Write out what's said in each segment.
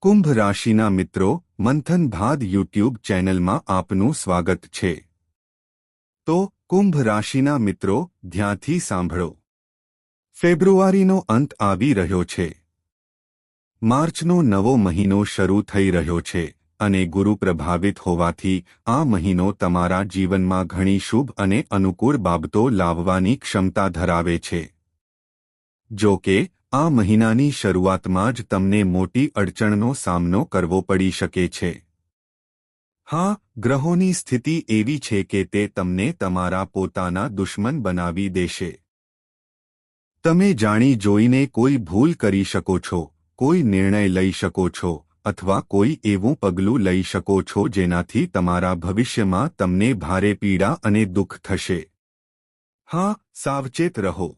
કુંભ રાશિના મિત્રો, મંથન ભાદ યુટ્યુબ ચેનલમાં આપનું સ્વાગત છે। તો કુંભ રાશિના મિત્રો, ધ્યાનથી સાંભળો। ફેબ્રુઆરીનો અંત આવી રહ્યો છે। માર્ચનો નવો મહિનો શરૂ થઈ રહ્યો છે અને ગુરુ પ્રભાવિત હોવાથી આ મહિનો તમારા જીવનમાં ઘણી શુભ અને અનુકૂળ બાબતો લાવવાની ક્ષમતા ધરાવે છે। જો કે આ મહિનાની શરૂઆતમાં જ તમને મોટી અડચણનો સામનો કરવો પડી શકે છે। હા, ગ્રહોની સ્થિતિ એવી છે કે તે તમને તમારા પોતાના દુશ્મન બનાવી દેશે। તમે જાણી જોઈને કોઈ ભૂલ કરી શકો છો, કોઈ નિર્ણય લઈ શકો છો અથવા કોઈ એવું પગલું લઈ શકો છો જેનાથી તમારા ભવિષ્યમાં તમને ભારે પીડા અને દુઃખ થશે। હા, સાવચેત રહો।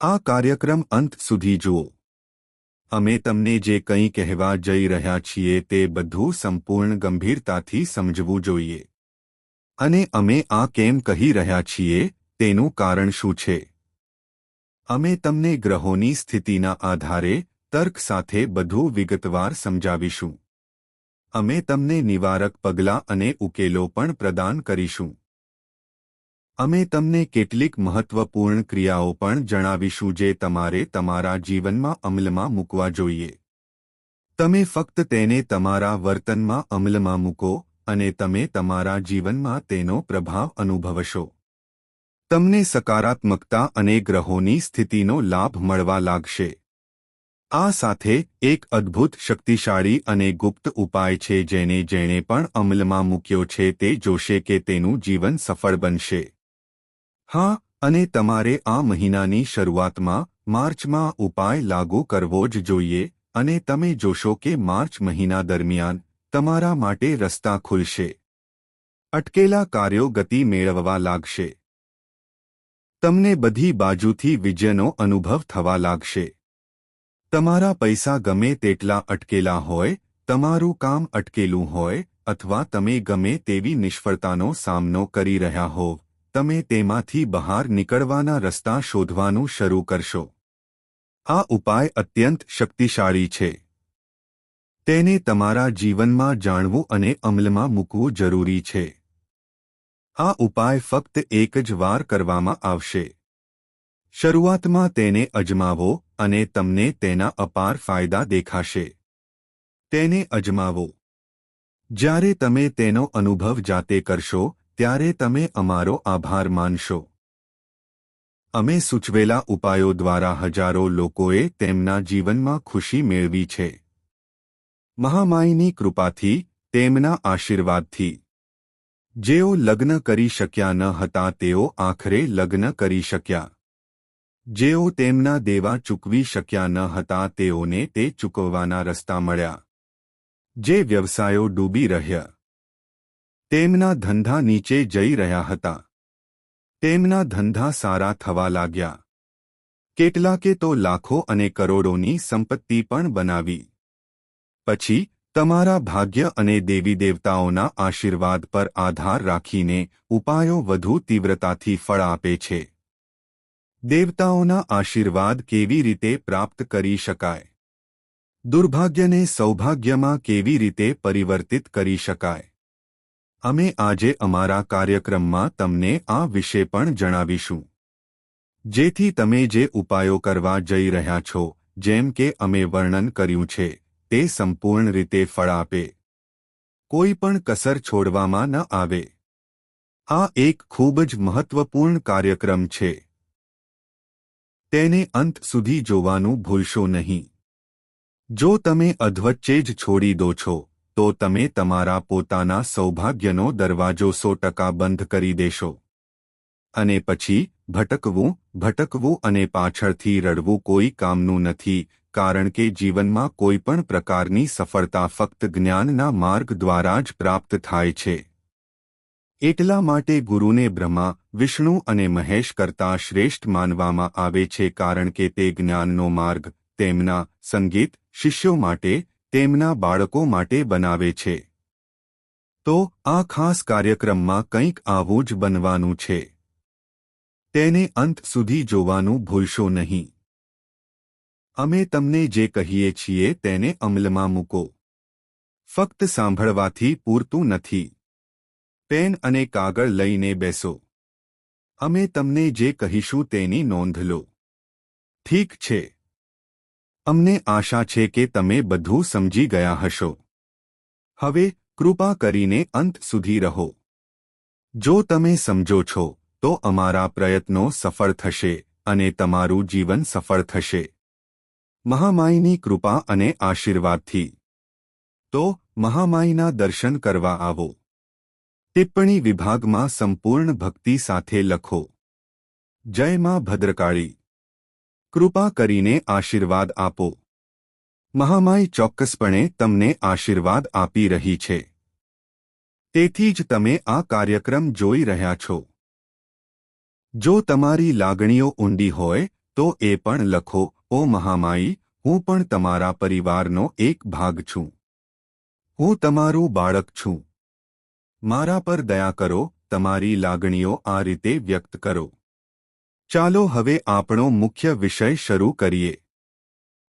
આ કાર્યક્રમ અંત સુધી જુઓ। અમે તમને જે કંઈ કહેવા જઈ રહ્યા છીએ તે બધું સંપૂર્ણ ગંભીરતાથી સમજવું જોઈએ। અને અમે આ કેમ કહી રહ્યા છીએ તેનું કારણ શું છે? અમે તમને ગ્રહોની સ્થિતિના આધારે તર્ક સાથે બધું વિગતવાર સમજાવીશું। અમે તમને નિવારક પગલાં અને ઉકેલો પણ પ્રદાન કરીશું। અમે તમને કેટલીક મહત્વપૂર્ણ ક્રિયાઓ પણ જણાવીશું જે તમારે તમારા જીવનમાં અમલમાં મૂકવા જોઈએ। તમે ફક્ત તેને તમારા વર્તનમાં અમલમાં મૂકો અને તમે તમારા જીવનમાં તેનો પ્રભાવ અનુભવશો। તમને સકારાત્મકતા અને ગ્રહોની સ્થિતિનો લાભ મળવા લાગશે। આ સાથે એક અદ્ભુત શક્તિશાળી અને ગુપ્ત ઉપાય છે જેણે પણ અમલમાં મૂક્યો છે તે જોશે કે તેનું જીવન સફળ બનશે। હા, અને તમારે આ મહિનાની શરૂઆતમાં માર્ચમાં ઉપાય લાગુ કરવો જ જોઈએ અને તમે જોશો કે માર્ચ મહિના દરમિયાન તમારા માટે રસ્તા ખુલશે। અટકેલા કાર્યો ગતિ મેળવવા લાગશે। તમને બધી બાજુથી વિજયનો અનુભવ થવા લાગશે। તમારા પૈસા ગમે તેટલા અટકેલા હોય, તમારું કામ અટકેલું હોય અથવા તમે ગમે તેવી નિષ્ફળતાનો સામનો કરી રહ્યા હોવ, તમે તેમાંથી બહાર નીકળવાના રસ્તા શોધવાનું શરૂ કરશો। આ ઉપાય અત્યંત શક્તિશાળી છે। તેને તમારા જીવનમાં જાણવું અને અમલમાં મૂકવું જરૂરી છે। આ ઉપાય ફક્ત એક જ વાર કરવામાં આવશે। શરૂઆતમાં તેને અજમાવો અને તમને તેના અપાર ફાયદા દેખાશે। તેને અજમાવો। જ્યારે તમે તેનો અનુભવ જાતે કરશો ત્યારે તમે અમારો આભાર માનશો। અમે સૂચવેલા ઉપાયો દ્વારા હજારો લોકોએ તેમના જીવનમાં ખુશી મેળવી છે। મહામાઈની કૃપાથી, તેમના આશીર્વાદથી। જેઓ લગ્ન કરી શક્યા ન હતા તેઓ આખરે લગ્ન કરી શક્યા। જેઓ તેમના દેવા ચૂકવી શક્યા ન હતા તેઓને તે ચૂકવવાના રસ્તા મળ્યા। જે વ્યવસાયો ડૂબી રહ્યા, તેમના ધંધા નીચે જઈ રહ્યા હતા, તેમના ધંધા સારા થવા લાગ્યા। કેટલાકે તો લાખો અને કરોડોની સંપત્તિ પણ બનાવી। પછી તમારા ભાગ્ય અને દેવી દેવતાઓના આશીર્વાદ પર આધાર રાખીને ઉપાયો વધુ તીવ્રતાથી ફળ આપે છે। દેવતાઓના આશીર્વાદ કેવી રીતે પ્રાપ્ત કરી શકાય? દુર્ભાગ્યને સૌભાગ્યમાં કેવી રીતે પરિવર્તિત કરી શકાય? અમે આજે અમારા કાર્યક્રમમાં તમને આ વિશે પણ જણાવીશું, જેથી તમે જે ઉપાયો કરવા જઈ રહ્યા છો, જેમ કે અમે વર્ણન કર્યું છે, તે સંપૂર્ણ રીતે ફળ આપે। કોઈ પણ કસર છોડવામાં ન આવે। આ એક ખૂબ જ મહત્વપૂર્ણ કાર્યક્રમ છે। તેને અંત સુધી જોવાનું ભૂલશો નહીં। જો તમે અધવચ્ચે જ છોડી દો છો તો તમે તમારા પોતાના સૌભાગ્યનો દરવાજો 100% બંધ કરી દેશો। અને પછી ભટકવું અને પાછળથી રડવું કોઈ કામનું નથી, કારણ કે જીવનમાં કોઈ પણ પ્રકારની સફળતા ફક્ત જ્ઞાનના માર્ગ દ્વારા જ પ્રાપ્ત થાય છે। એટલા માટે ગુરુને બ્રહ્મા, વિષ્ણુ અને મહેશ કરતાં શ્રેષ્ઠ માનવામાં આવે છે કારણ કે તે જ્ઞાનનો માર્ગ તેમના સંગીત શિષ્યો માટે, તેમના બાળકો માટે બનાવે છે। તો આ ખાસ કાર્યક્રમમાં કંઈક આવું જ બનવાનું છે। તેને અંત સુધી જોવાનું ભૂલશો નહીં। અમે તમને જે કહીએ છીએ તેને અમલમાં મૂકો. ફક્ત સાંભળવાથી પૂરતું નથી. પેન અને કાગળ લઈને બેસો. અમે તમને જે કહીશું તેની નોંધ લો. ઠીક છે. અમને આશા છે કે તમે બધું સમજી ગયા હશો. હવે કૃપા કરીને અંત સુધી રહો. જો તમે સમજો છો તો અમારા પ્રયત્નો સફળ થશે અને તમારું જીવન સફળ થશે. મહામાઈની કૃપા અને આશીર્વાદથી. તો મહામાઈના દર્શન કરવા આવો. ટિપ્પણી વિભાગમાં સંપૂર્ણ ભક્તિ સાથે લખો. જય માં ભદ્રકાળી. કૃપા કરીને આશીર્વાદ આપો. મહામાઈ ચોક્કસપણે તમને આશીર્વાદ આપી રહી છે. તેથી જ તમે આ કાર્યક્રમ જોઈ રહ્યા છો. જો તમારી લાગણીઓ ઊંડી હોય તો એ પણ લખો, ઓ મહામાઈ, હું પણ તમારા પરિવારનો એક ભાગ છું. હું તમારું બાળક છું. મારા પર દયા કરો. તમારી લાગણીઓ આ રીતે વ્યક્ત કરો. ચાલો હવે આપણો મુખ્ય વિષય શરૂ કરીએ.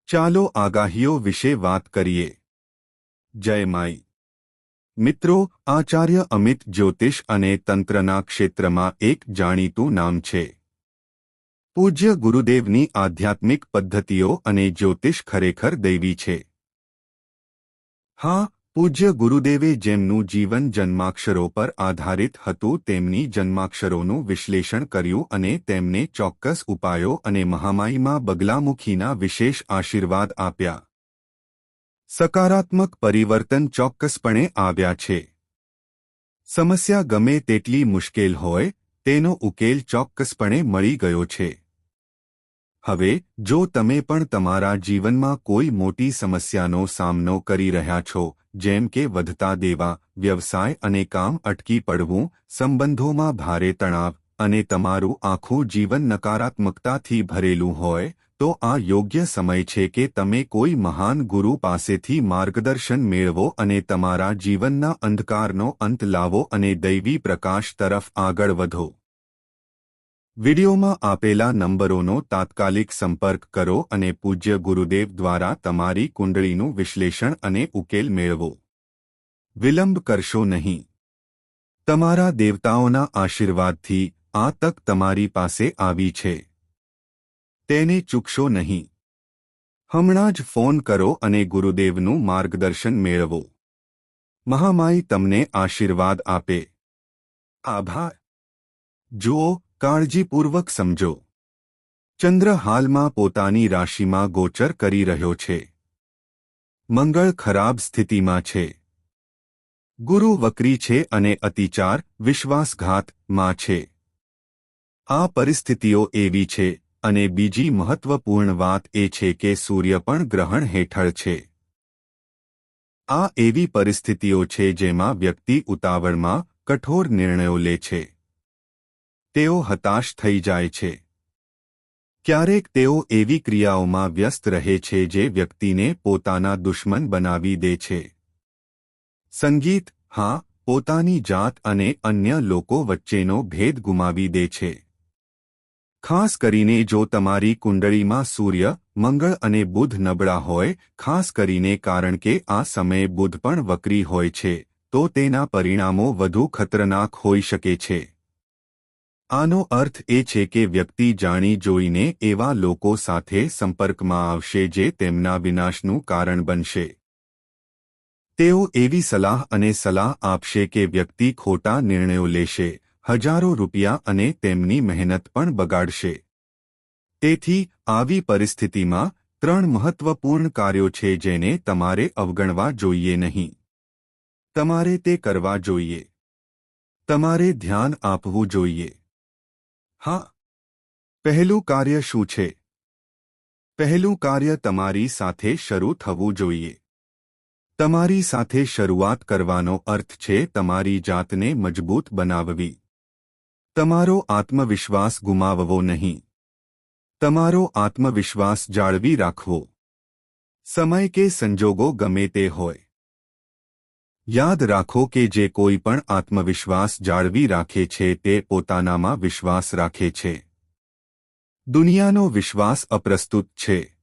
ચાલો આગાહીઓ વિશે વાત કરીએ. જય માઈ. મિત્રો, આચાર્ય અમિત જ્યોતિષ અને તંત્રના ક્ષેત્રમાં એક જાણીતું નામ છે. પૂજ્ય ગુરુદેવની આધ્યાત્મિક પદ્ધતિઓ અને જ્યોતિષ ખરેખર દૈવી છે. હા, પૂજ્ય ગુરુદેવે જેમનું જીવન જન્માક્ષરો પર આધારિત હતું તેમની જન્માક્ષરોનું વિશ્લેષણ કર્યું અને તેમને ચોક્કસ ઉપાયો અને મહામાઈમાં બગલામુખીના વિશેષ આશીર્વાદ આપ્યા. સકારાત્મક પરિવર્તન ચોક્કસપણે આવ્યા છે. સમસ્યા ગમે તેટલી મુશ્કેલ હોય તેનો ઉકેલ ચોક્કસપણે મળી ગયો છે. હવે જો તમે પણ તમારા જીવનમાં કોઈ મોટી સમસ્યાનો સામનો કરી રહ્યા છો, જેમ કે વધતા દેવા, વ્યવસાય અને કામ અટકી પડવું, સંબંધોમાં ભારે તણાવ અને તમારું આખું જીવન નકારાત્મકતાથી ભરેલું હોય, તો આ યોગ્ય સમય છે કે તમે કોઈ મહાન ગુરુ પાસેથી માર્ગદર્શન મેળવો અને તમારા જીવનના અંધકારનો અંત લાવો અને દૈવી પ્રકાશ તરફ આગળ વધો. વિડિયોમાં આપેલા નંબરોનો તાત્કાલિક સંપર્ક કરો અને પૂજ્ય ગુરુદેવ દ્વારા તમારી કુંડળીનું વિશ્લેષણ અને ઉકેલ મેળવો. વિલંબ કરશો નહીં. તમારા દેવતાઓના આશીર્વાદથી આ તક તમારી પાસે આવી છે. તેને ચૂકશો નહીં. હમણાં જ ફોન કરો અને ગુરુદેવનું માર્ગદર્શન મેળવો. મહામાઈ તમને આશીર્વાદ આપે. આભાર. જુઓ, કાળજીપૂર્વક સમજો. ચંદ્ર હાલમાં પોતાની રાશિમાં ગોચર કરી રહ્યો છે. મંગળ ખરાબ સ્થિતિમાં છે. ગુરુ વક્રી છે અને અતિચાર, વિશ્વાસઘાત માં છે. આ પરિસ્થિતિઓ એવી છે અને બીજી મહત્વપૂર્ણ વાત એ છે કે સૂર્ય પણ ગ્રહણ હેઠળ છે. આ એવી પરિસ્થિતિઓ છે જેમાં વ્યક્તિ ઉતાવળમાં કઠોર નિર્ણયો લે છે. તેઓ હતાશ થઈ જાય છે. ક્યારેક તેઓ એવી ક્રિયાઓમાં વ્યસ્ત રહે છે જે વ્યક્તિને પોતાના દુશ્મન બનાવી દે છે. સંગીત, હા, પોતાની જાત અને અન્ય લોકો વચ્ચેનો ભેદ ગુમાવી દે છે. ખાસ કરીને જો તમારી કુંડળીમાં સૂર્ય, મંગળ અને બુધ નબળા હોય, ખાસ કરીને કારણ કે આ સમયે બુધ પણ વક્રી હોય છે, તો તેના પરિણામો વધુ ખતરનાક હોઈ શકે છે. આનો અર્થ એ છે કે વ્યક્તિ જાણી જોઈને એવા લોકો સાથે સંપર્કમાં આવશે જે તેમના વિનાશનું કારણ બનશે. તેઓ એવી સલાહ અને સલાહ આપશે કે વ્યક્તિ ખોટા નિર્ણયો લેશે, હજારો રૂપિયા અને તેમની મહેનત પણ બગાડશે. તેથી આવી પરિસ્થિતિમાં 3 મહત્વપૂર્ણ કાર્યો છે જેને તમારે અવગણવા જોઈએ નહીં. તમારે તે કરવા જોઈએ. તમારે ધ્યાન આપવું જોઈએ. હા. પહેલું કાર્ય શું છે? પહેલું કાર્ય તમારી સાથે શરૂ થવું જોઈએ. તમારી સાથે શરૂઆત કરવાનો અર્થ છે તમારી જાતને મજબૂત બનાવવી. તમારો આત્મવિશ્વાસ ગુમાવવો નહીં. તમારો આત્મવિશ્વાસ જાળવી રાખવો. સમય કે સંજોગો ગમે તે હોય. યાદ રાખો કે જે કોઈ પણ આત્મવિશ્વાસ જાળવી રાખે છે તે પોતાનામાં વિશ્વાસ રાખે છે. દુનિયાનો વિશ્વાસ અપ્રસ્તુત છે.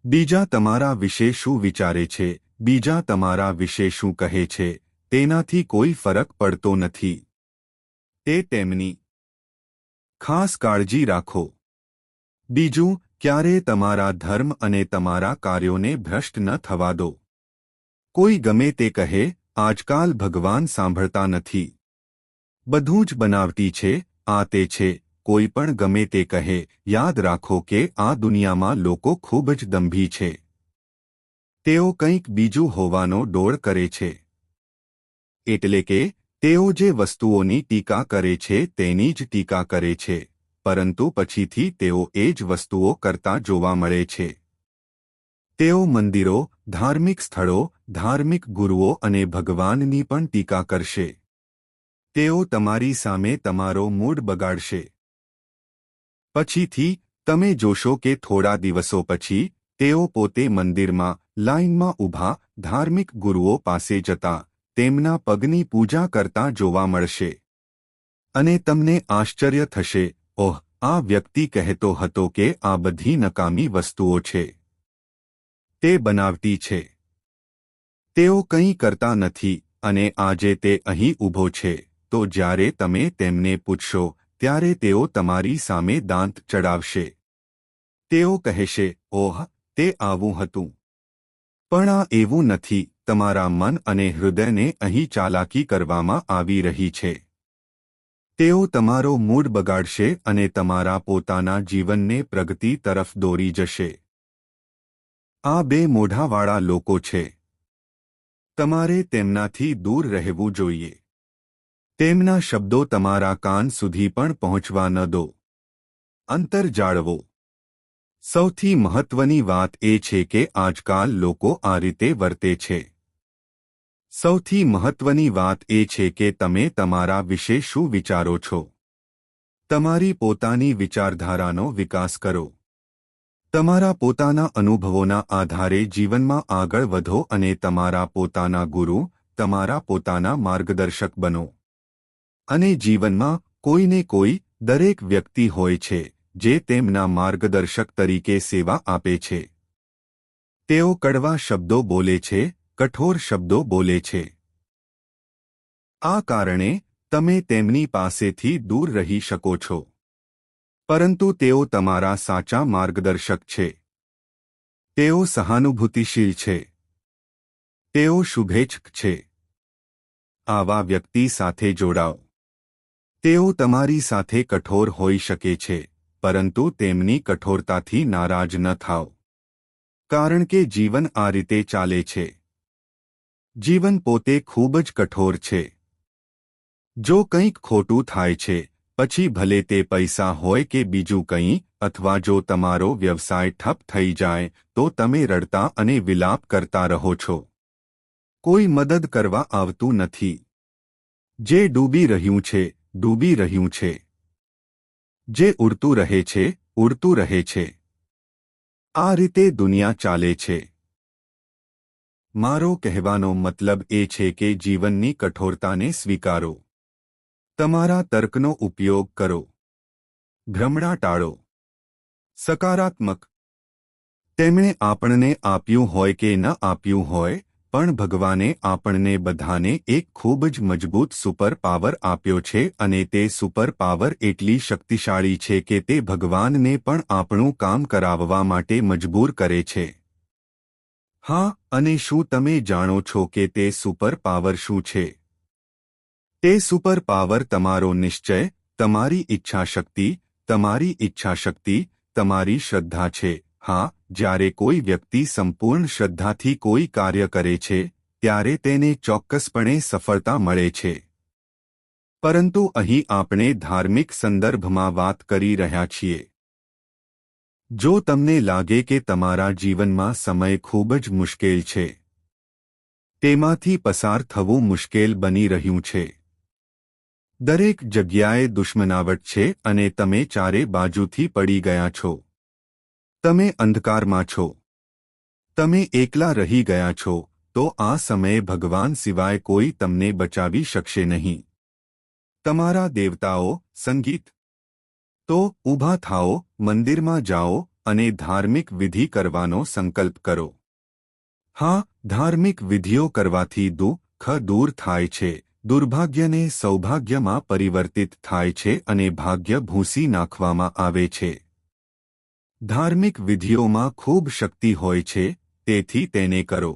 બીજા તમારા વિશે શું વિચારે છે, બીજા તમારા વિશે શું કહે છે, તેનાથી કોઈ ફરક પડતો નથી. તે તેમની ખાસ કાળજી રાખો. બીજું, ક્યારેય તમારા ધર્મ અને તમારા કાર્યોને ભ્રષ્ટ ન થવા દો. કોઈ ગમે તે કહે, આજકાલ ભગવાન સાંભળતા નથી. બધું જ બનાવટી છે, આ તે છે. કોઈ પણ ગમે તે કહે, યાદ રાખો કે આ દુનિયામાં લોકો ખૂબ જ દંભી છે. તેઓ કંઈક બીજું હોવાનો ડોળ કરે છે. એટલે કે તેઓ જે વસ્તુઓની ટીકા કરે છે તેની જ ટીકા કરે છે, પરંતુ પછીથી તેઓ એ જ વસ્તુઓ કરતા જોવા મળે છે. તેઓ મંદિરો, ધાર્મિક સ્થળો, ધાર્મિક ગુરુઓ અને ભગવાનની પણ ટીકા કરશે. તેઓ તમારી સામે તમારો મૂડ બગાડશે. પછીથી તમે જોશો કે થોડા દિવસો પછી તેઓ પોતે મંદિરમાં લાઇનમાં ઊભા ધાર્મિક ગુરુઓ પાસે જતા તેમના પગની પૂજા કરતા જોવા મળશે. અને તમને આશ્ચર્ય થશે, ઓહ, આ વ્યક્તિ કહેતો હતો કે આ બધી નકામી વસ્તુઓ છે. તે બનાવટી છે. તેઓ કંઈ કરતા નથી અને આજે તે અહીં ઊભો છે. તો જ્યારે તમે તેમને પૂછશો ત્યારે તેઓ તમારી સામે દાંત ચડાવશે. તેઓ કહેશે, ઓહ, તે આવું હતું. પણ આ એવું નથી. તમારા મન અને હૃદયને અહીં ચાલાકી કરવામાં આવી રહી છે. તેઓ તમારો મૂડ બગાડશે અને તમારા પોતાના જીવનને પ્રગતિ તરફ દોરી જશે. આ બે મોઢાવાળા લોકો છે. તમારે તેમનાથી દૂર રહેવું જોઈએ. તેમના શબ્દો તમારા કાન સુધી પણ પહોંચવા ન દો. અંતર જાળવો. સૌથી મહત્વની વાત એ છે કે આજકાલ લોકો આ રીતે વર્તે છે. સૌથી મહત્વની વાત એ છે કે તમે તમારા વિશે શું વિચારો છો. તમારી પોતાની વિચારધારાનો વિકાસ કરો. તમારા પોતાના અનુભવોના આધારે જીવનમાં આગળ વધો અને તમારા પોતાના ગુરુ, તમારા પોતાના માર્ગદર્શક બનો. અને જીવનમાં કોઈને કોઈ દરેક વ્યક્તિ હોય છે જે તેમના માર્ગદર્શક તરીકે સેવા આપે છે. તેઓ કડવા શબ્દો બોલે છે, કઠોર શબ્દો બોલે છે. આ કારણે તમે તેમની પાસેથી દૂર રહી શકો છો. પરંતુ તેઓ તમારા સાચા માર્ગદર્શક છે. તેઓ સહાનુભૂતિશીલ છે. તેઓ શુભેચ્છક છે. આવા વ્યક્તિ સાથે જોડાઓ. તેઓ તમારી સાથે કઠોર હોઈ શકે છે, પરંતુ તેમની કઠોરતાથી નારાજ ન થાઓ. કારણ કે જીવન આ રીતે ચાલે છે. જીવન પોતે ખૂબ જ કઠોર છે. જો કંઈક ખોટું થાય છે, પછી ભલે તે પૈસા હોય કે બીજું કંઈ, અથવા જો તમારો વ્યવસાય ઠપ થઈ જાય, તો તમે રડતા અને વિલાપ કરતા રહો છો. કોઈ મદદ કરવા આવતું નથી. જે ડૂબી રહ્યું છે, ડૂબી રહ્યું છે. જે ઉડતું રહે છે, ઉડતું રહે છે. આ રીતે દુનિયા ચાલે છે. મારો કહેવાનો મતલબ એ છે કે જીવનની કઠોરતાને સ્વીકારો. તમારા તર્કનો ઉપયોગ કરો. ભ્રમણા ટાળો. સકારાત્મક. તેમણે આપણને આપ્યું હોય કે ન આપ્યું હોય, પણ ભગવાને આપણને બધાને એક ખૂબ જ મજબૂત સુપર પાવર આપ્યો છે અને તે સુપર પાવર એટલી શક્તિશાળી છે કે તે ભગવાનને પણ આપણું કામ કરાવવા માટે મજબૂર કરે છે. હા, અને શું તમે જાણો છો કે તે સુપર પાવર શું છે? તે સુપર પાવર તમારો નિશ્ચય, તમારી ઈચ્છાશક્તિ, તમારી ઈચ્છાશક્તિ, તમારી શ્રદ્ધા છે. હા, જ્યારે કોઈ વ્યક્તિ સંપૂર્ણ શ્રદ્ધાથી કોઈ કાર્ય કરે છે, ત્યારે તેને ચોક્કસપણે સફળતા મળે છે. પરંતુ અહીં આપણે ધાર્મિક સંદર્ભમાં વાત કરી રહ્યા છીએ. જો તમને લાગે કે તમારા જીવનમાં સમય ખૂબ જ મુશ્કેલ છે, તેમાંથી પસાર થવું મુશ્કેલ બની રહ્યું છે, દરેક જગ્યાએ દુશ્મનાવટ છે અને તમે ચારે બાજુથી પડી ગયા છો, તમે અંધકારમાં છો, તમે એકલા રહી ગયા છો, તો આ સમયે ભગવાન સિવાય કોઈ તમને બચાવી શકશે નહીં. તમારા દેવતાઓ, સંગીત. તો ઊભા થાઓ, મંદિરમાં જાઓ, અને ધાર્મિક વિધિ કરવાનો સંકલ્પ કરો. હા, ધાર્મિક વિધિઓ કરવાથી દુઃખ દૂર થાય છે, દુર્ભાગ્યને સૌભાગ્યમાં પરિવર્તિત થાય છે અને ભાગ્ય ભૂંસી નાખવામાં આવે છે. ધાર્મિક વિધિઓમાં ખૂબ શક્તિ હોય છે, તેથી તેને કરો.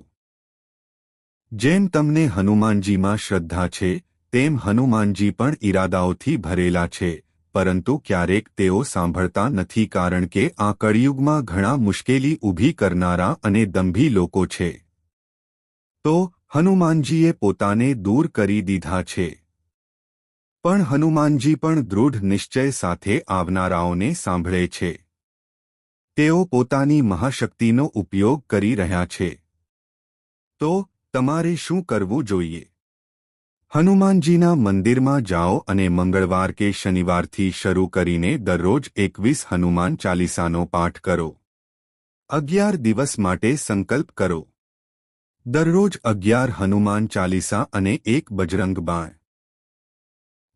જેમ તમને હનુમાનજીમાં શ્રદ્ધા છે, તેમ હનુમાનજી પણ ઈરાદાઓથી ભરેલા છે, પરંતુ ક્યારેક તેઓ સાંભળતા નથી કારણ કે આ કળિયુગમાં ઘણા મુશ્કેલી ઊભી કરનારા અને દંભી લોકો છે. તો હનુમાનજીએ પોતાને દૂર કરી દીધા છે. પણ હનુમાનજી પણ દૃઢ નિશ્ચય સાથે આવનારાઓને સાંભળે છે. તેઓ પોતાની મહાશક્તિનો ઉપયોગ કરી રહ્યા છે. તો તમારે શું કરવું જોઈએ? હનુમાનજીના મંદિરમાં જાઓ અને મંગળવાર કે શનિવારથી શરૂ કરીને દરરોજ 21 હનુમાન ચાલીસાનો પાઠ કરો. 11 દિવસ માટે સંકલ્પ કરો. દરરોજ 11 હનુમાન ચાલીસા અને 1 બજરંગ બાણ.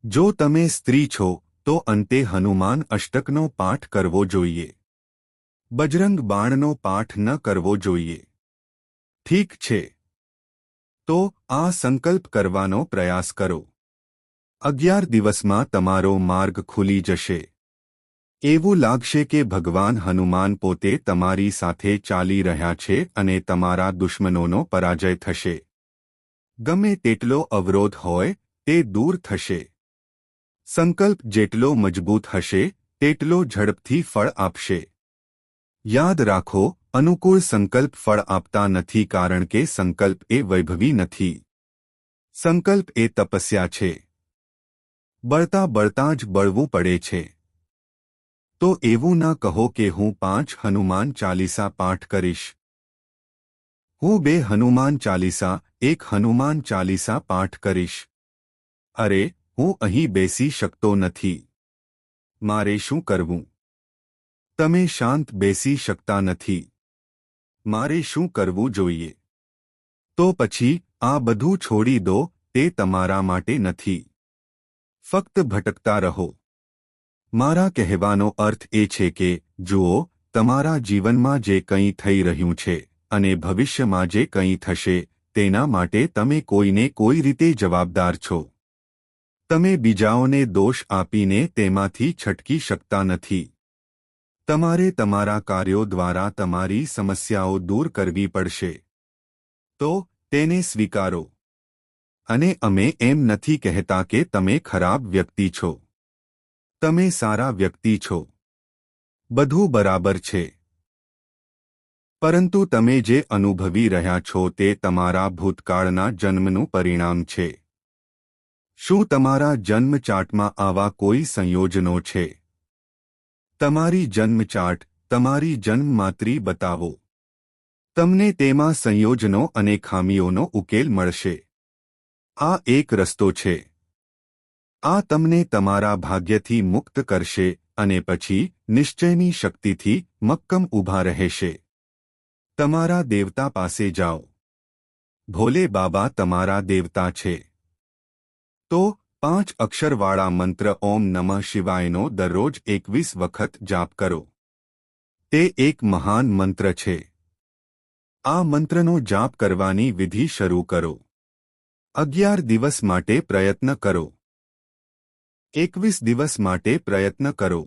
જો તમે સ્ત્રી છો તો અંતે હનુમાન અષ્ટકનો પાઠ કરવો જોઈએ. બજરંગ બાણનો પાઠ ન કરવો જોઈએ. ઠીક છે. તો આ સંકલ્પ કરવાનો પ્રયાસ કરો. 11 દિવસમાં તમારો માર્ગ ખુલી જશે. એવું લાગશે કે ભગવાન હનુમાન પોતે તમારી સાથે ચાલી રહ્યા છે અને તમારા દુશ્મનોનો પરાજય થશે. ગમે તેટલો અવરોધ હોય તે દૂર થશે. સંકલ્પ જેટલો મજબૂત હશે તેટલો ઝડપથી ફળ આપશે. યાદ રાખો, અનુકૂળ સંકલ્પ ફળ આપતા નથી કારણ કે સંકલ્પ એ વૈભવી નથી. સંકલ્પ એ તપસ્યા છે. બળતા બળતા જ બળવું પડે છે. તો એવું ના કહો કે હું 5 હનુમાન ચાલીસા પાઠ કરીશ. હું 2 હનુમાન ચાલીસા, 1 હનુમાન ચાલીસા પાઠ કરીશ. અરે, હું અહીં બેસી શકતો નથી. મારે શું કરવું? તમે શાંત બેસી શકતા નથી. મારે શું કરવું જોઈએ? તો પછી આ બધું છોડી દો, તે તમારા માટે નથી. ફક્ત ભટકતા રહો. મારા કહેવાનો અર્થ એ છે કે જુઓ, તમારા જીવનમાં જે કંઈ થઈ રહ્યું છે અને ભવિષ્યમાં જે કંઈ થશે તેના માટે તમે કોઈને કોઈ રીતે જવાબદાર છો. તમે બીજાઓને દોષ આપીને તેમાંથી છટકી શકતા નથી. તમારે તમારા કાર્યો દ્વારા તમારી સમસ્યાઓ દૂર કરવી પડશે. તો તેને સ્વીકારો. અને અમે એમ નથી કહેતા કે તમે ખરાબ વ્યક્તિ છો. તમે સારા વ્યક્તિ છો. બધું બરાબર છે. પરંતુ તમે જે અનુભવી રહ્યા છો તે તમારા ભૂતકાળના જન્મનું પરિણામ છે. શું તમારા જન્મચાર્ટમાં આવા કોઈ સંયોજનો છે? તમારી જન્મચાર્ટ, તમારી જન્મમાત્રી બતાવો. તમને તેમાં સંયોજનો અને ખામીઓનો ઉકેલ મળશે. આ એક રસ્તો છે. આ તમને તમારા ભાગ્યથી મુક્ત કરશે અને પછી નિશ્ચયની શક્તિથી મક્કમ ઊભા રહેશે. તમારા દેવતા પાસે જાઓ. ભોલે બાબા તમારા દેવતા છે. તો 5 અક્ષરવાળા મંત્ર ઓમ નમઃ શિવાયનો દરરોજ 21 વખત જાપ કરો. તે એક મહાન મંત્ર છે. આ મંત્રનો જાપ કરવાની વિધિ શરૂ કરો. 11 દિવસ માટે પ્રયત્ન કરો. 21 દિવસ માટે પ્રયત્ન કરો.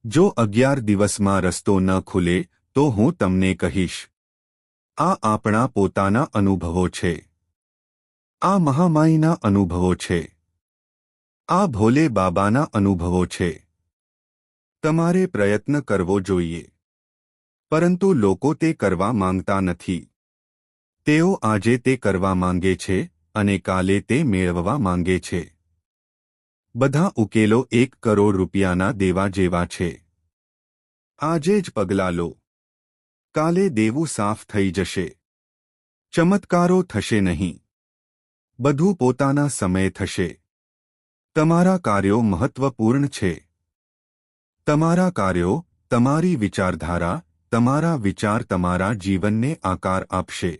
જો 11 દિવસમાં રસ્તો ન ખુલે તો હું તમને કહીશ. આ આપણા પોતાના અનુભવો છે. આ મહામાઈના અનુભવો છે. આ ભોલે બાબાના અનુભવો છે. તમારે પ્રયત્ન કરવો જોઈએ. પરંતુ લોકો તે કરવા માંગતા નથી. તેઓ આજે તે કરવા માંગે છે અને કાલે તે મેળવવા માંગે છે. બધા ઉકેલો 1 કરોડ રૂપિયાના દેવા જેવા છે. આજે જ પગલાં લો. કાલે દેવું સાફ થઈ જશે. ચમત્કારો થશે નહીં. બધું પોતાના સમયે થશે. તમારા કાર્યો મહત્વપૂર્ણ છે. તમારા કાર્યો, તમારી વિચારધારા, તમારા વિચાર તમારા જીવનને આકાર આપશે.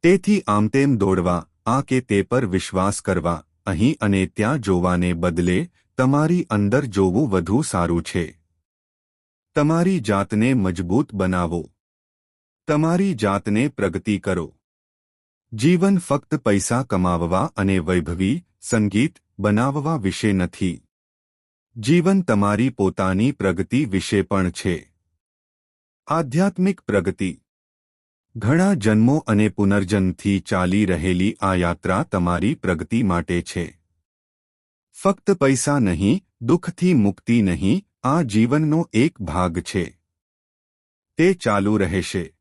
તેથી આમતેમ દોડવા, આ કે તે પર વિશ્વાસ કરવા, અહીં અને ત્યાં જોવાને બદલે તમારી અંદર જોવું વધુ સારું છે. તમારી જાતને મજબૂત બનાવો. તમારી જાતને પ્રગતિ કરો. જીવન ફક્ત પૈસા કમાવવા અને વૈભવી સંગીત બનાવવા વિશે નથી. જીવન તમારી પોતાની પ્રગતિ વિશે પણ છે. આધ્યાત્મિક પ્રગતિ. ઘણા જન્મો અને પુનર્જન્મથી ચાલી રહેલી આ યાત્રા તમારી પ્રગતિ માટે છે. ફક્ત પૈસા નહીં, દુઃખથી મુક્તિ નહીં, આ જીવનનો એક ભાગ છે. તે ચાલુ રહેશે.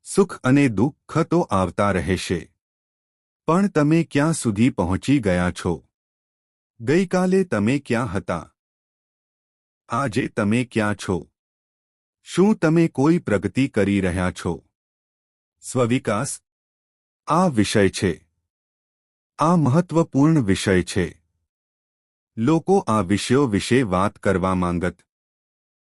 સુખ અને દુઃખ તો આવતા રહેશે. પણ તમે ક્યાં સુધી પહોંચી ગયા છો? ગઈકાલે તમે ક્યાં હતા? આજે તમે ક્યાં છો? શું તમે કોઈ પ્રગતિ કરી રહ્યા છો? સ્વવિકાસ. આ વિષય છે. આ મહત્વપૂર્ણ વિષય છે. લોકો આ વિષયો વિશે વાત કરવા માંગત